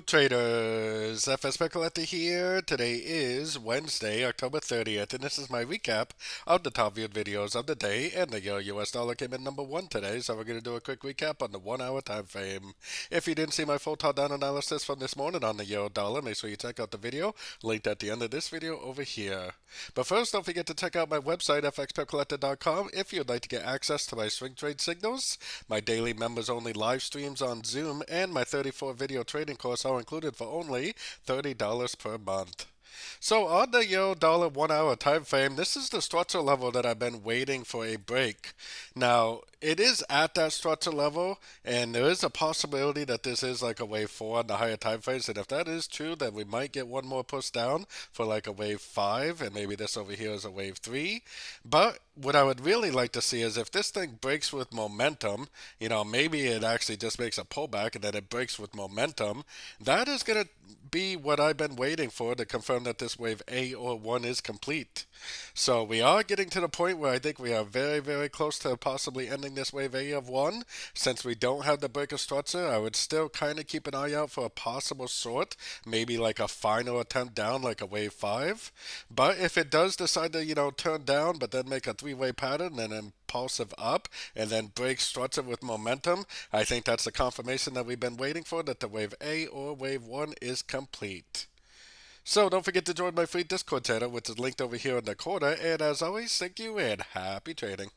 traders, FX Pip Collector here. Today is Wednesday, October 30th, and this is my recap of the top viewed videos of the day. And the US dollar came in number one today, so we're going to do a quick recap on the 1 hour time frame. If you didn't see my full top down analysis from this morning on the euro dollar, make sure you check out the video linked at the end of this video over here. But first, don't forget to check out my website, fxpipcollector.com, if you'd like to get access to my swing trade signals, my daily members only live streams on Zoom, and my 34 video trading course all included for only $30 per month. So on the euro dollar 1 hour time frame, this is the structure level that I've been waiting for a break. Now, it is at that structure level, and there is a possibility that this is like a wave 4 on the higher time frames, and if that is true, then we might get one more push down for like a wave 5, and maybe this over here is a wave 3. But what I would really like to see is if this thing breaks with momentum, maybe it actually just makes a pullback and then it breaks with momentum. That is going to be what I've been waiting for to confirm that this wave A or 1 is complete. So we are getting to the point where I think we are very, very close to possibly ending this wave A of 1. Since we don't have the breaker structure, I would still kind of keep an eye out for a possible short, maybe like a final attempt down like a wave 5. But if it does decide to, turn down but then make a three-way pattern and then impulsive up and then break structure with momentum, I think that's the confirmation that we've been waiting for, that the wave A or wave 1 is complete. So don't forget to join my free Discord channel, which is linked over here in the corner, and as always, thank you and happy trading.